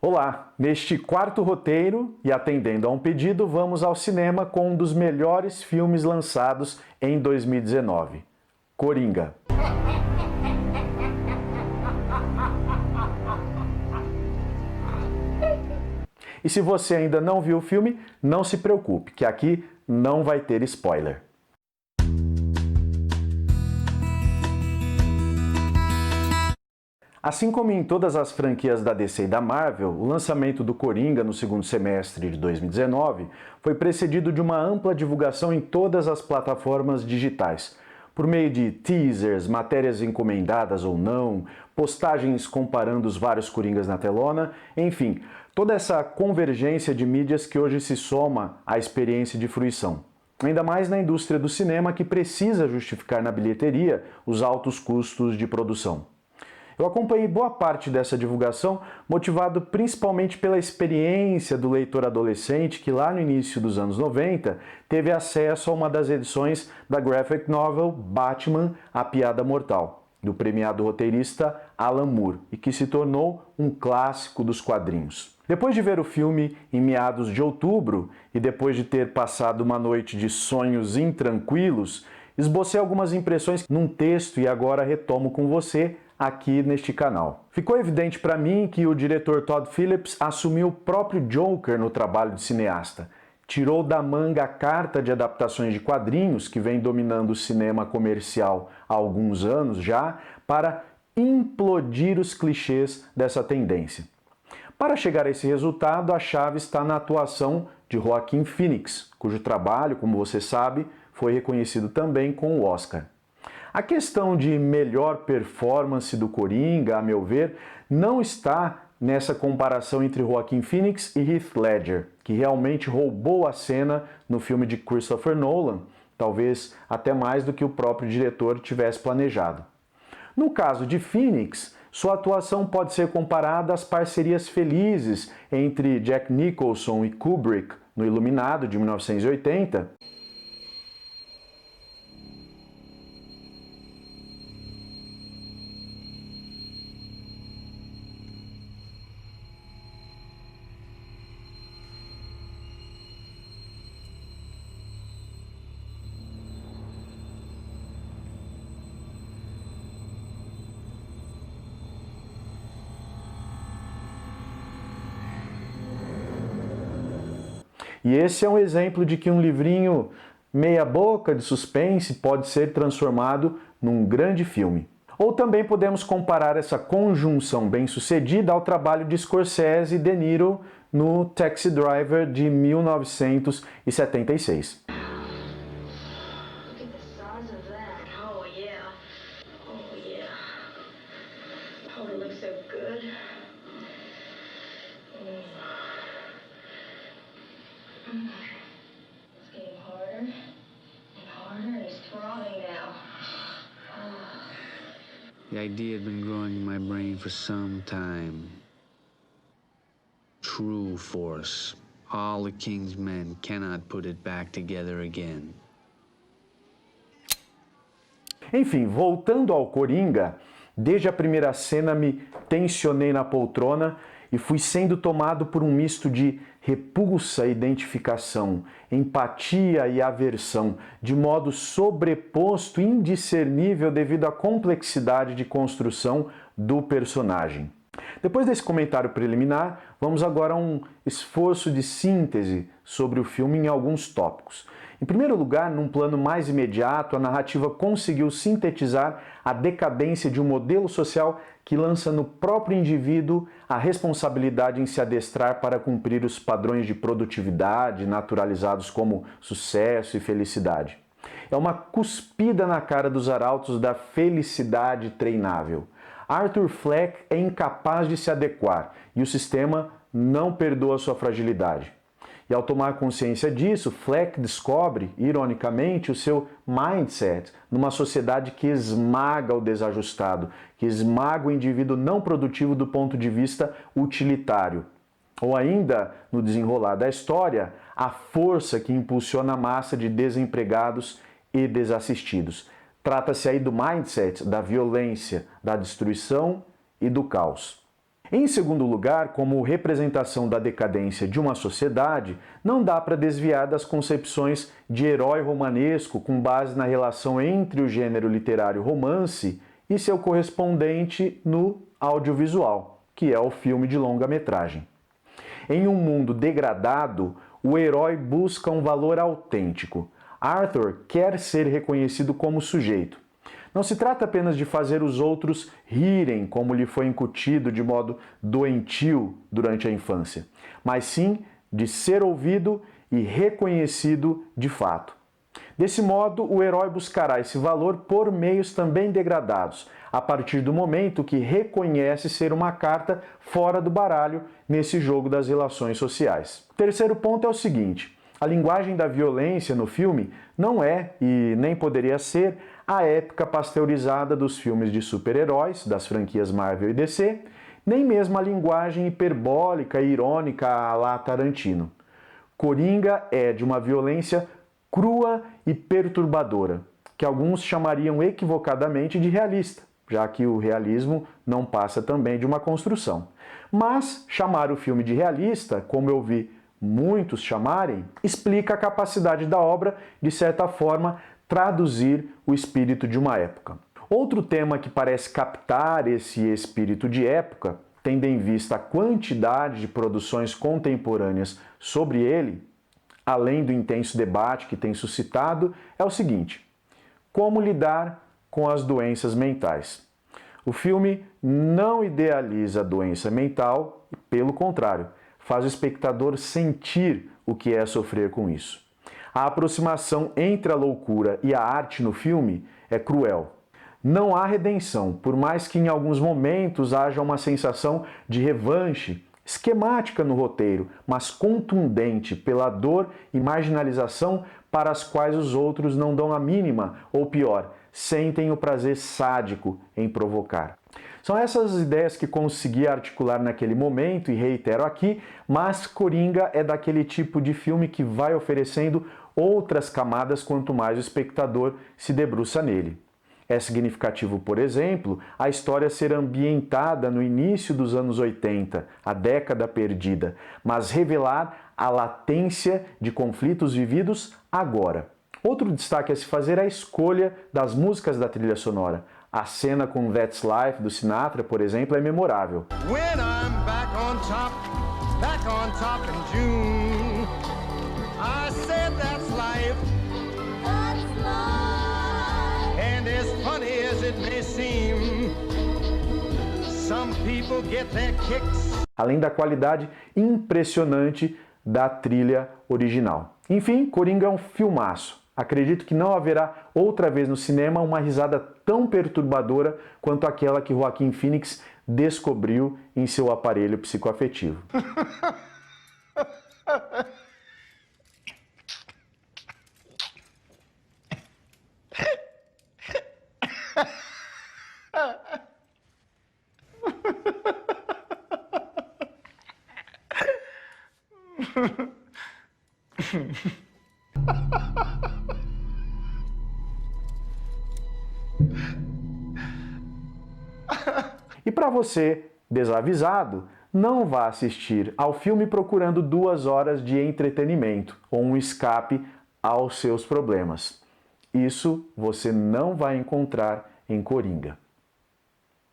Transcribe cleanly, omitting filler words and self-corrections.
Olá! Neste quarto roteiro, e atendendo a um pedido, vamos ao cinema com um dos melhores filmes lançados em 2019, Coringa. E se você ainda não viu o filme, não se preocupe, que aqui não vai ter spoiler. Assim como em todas as franquias da DC e da Marvel, o lançamento do Coringa no segundo semestre de 2019 foi precedido de uma ampla divulgação em todas as plataformas digitais, por meio de teasers, matérias encomendadas ou não, postagens comparando os vários Coringas na telona, enfim, toda essa convergência de mídias que hoje se soma à experiência de fruição. Ainda mais na indústria do cinema que precisa justificar na bilheteria os altos custos de produção. Eu acompanhei boa parte dessa divulgação, motivado principalmente pela experiência do leitor adolescente que lá no início dos anos 90 teve acesso a uma das edições da graphic novel Batman, A Piada Mortal, do premiado roteirista Alan Moore, e que se tornou um clássico dos quadrinhos. Depois de ver o filme em meados de outubro e depois de ter passado uma noite de sonhos intranquilos, esbocei algumas impressões num texto e agora retomo com você aqui neste canal. Ficou evidente para mim que o diretor Todd Phillips assumiu o próprio Joker no trabalho de cineasta. Tirou da manga a carta de adaptações de quadrinhos que vem dominando o cinema comercial há alguns anos já, para implodir os clichês dessa tendência. Para chegar a esse resultado, a chave está na atuação de Joaquin Phoenix, cujo trabalho, como você sabe, foi reconhecido também com o Oscar. A questão de melhor performance do Coringa, a meu ver, não está nessa comparação entre Joaquin Phoenix e Heath Ledger, que realmente roubou a cena no filme de Christopher Nolan, talvez até mais do que o próprio diretor tivesse planejado. No caso de Phoenix, sua atuação pode ser comparada às parcerias felizes entre Jack Nicholson e Kubrick no Iluminado, de 1980, e esse é um exemplo de que um livrinho meia-boca de suspense pode ser transformado num grande filme. Ou também podemos comparar essa conjunção bem-sucedida ao trabalho de Scorsese e De Niro no Taxi Driver de 1976. It's getting harder and harder, and it's throbbing now. The idea had been growing in my brain for some time. True force. All the king's men cannot put it back together again. Enfim, voltando ao Coringa, desde a primeira cena me tensionei na poltrona e fui sendo tomado por um misto de repulsa e identificação, empatia e aversão, de modo sobreposto e indiscernível devido à complexidade de construção do personagem. Depois desse comentário preliminar, vamos agora a um esforço de síntese sobre o filme em alguns tópicos. Em primeiro lugar, num plano mais imediato, a narrativa conseguiu sintetizar a decadência de um modelo social que lança no próprio indivíduo a responsabilidade em se adestrar para cumprir os padrões de produtividade naturalizados como sucesso e felicidade. É uma cuspida na cara dos arautos da felicidade treinável. Arthur Fleck é incapaz de se adequar e o sistema não perdoa sua fragilidade. E ao tomar consciência disso, Fleck descobre, ironicamente, o seu mindset numa sociedade que esmaga o desajustado, que esmaga o indivíduo não produtivo do ponto de vista utilitário. Ou ainda, no desenrolar da história, a força que impulsiona a massa de desempregados e desassistidos. Trata-se aí do mindset da violência, da destruição e do caos. Em segundo lugar, como representação da decadência de uma sociedade, não dá para desviar das concepções de herói romanesco com base na relação entre o gênero literário romance e seu correspondente no audiovisual, que é o filme de longa-metragem. Em um mundo degradado, o herói busca um valor autêntico. Arthur quer ser reconhecido como sujeito. Não se trata apenas de fazer os outros rirem, como lhe foi incutido de modo doentio durante a infância, mas sim de ser ouvido e reconhecido de fato. Desse modo, o herói buscará esse valor por meios também degradados, a partir do momento que reconhece ser uma carta fora do baralho nesse jogo das relações sociais. O terceiro ponto é o seguinte: a linguagem da violência no filme não é, e nem poderia ser, a épica pasteurizada dos filmes de super-heróis, das franquias Marvel e DC, nem mesmo a linguagem hiperbólica e irônica à la Tarantino. Coringa é de uma violência crua e perturbadora, que alguns chamariam equivocadamente de realista, já que o realismo não passa também de uma construção. Mas chamar o filme de realista, como eu vi muitos chamarem, explica a capacidade da obra, de certa forma, traduzir o espírito de uma época. Outro tema que parece captar esse espírito de época, tendo em vista a quantidade de produções contemporâneas sobre ele, além do intenso debate que tem suscitado, é o seguinte: como lidar com as doenças mentais? O filme não idealiza a doença mental, pelo contrário, faz o espectador sentir o que é sofrer com isso. A aproximação entre a loucura e a arte no filme é cruel. Não há redenção, por mais que em alguns momentos haja uma sensação de revanche, esquemática no roteiro, mas contundente pela dor e marginalização para as quais os outros não dão a mínima, ou pior, sentem o prazer sádico em provocar. São essas ideias que consegui articular naquele momento e reitero aqui, mas Coringa é daquele tipo de filme que vai oferecendo outras camadas quanto mais o espectador se debruça nele. É significativo, por exemplo, a história ser ambientada no início dos anos 80, a década perdida, mas revelar a latência de conflitos vividos agora. Outro destaque a se fazer é a escolha das músicas da trilha sonora. A cena com That's Life, do Sinatra, por exemplo, é memorável. When I'm back on top in June, I said that's life. That's life. And as funny as it may seem, some people get their kicks. Além da qualidade impressionante da trilha original. Enfim, Coringa é um filmaço. Acredito que não haverá outra vez no cinema uma risada tão perturbadora quanto aquela que Joaquin Phoenix descobriu em seu aparelho psicoafetivo. E para você, desavisado, não vá assistir ao filme procurando 2 horas de entretenimento ou um escape aos seus problemas. Isso você não vai encontrar em Coringa.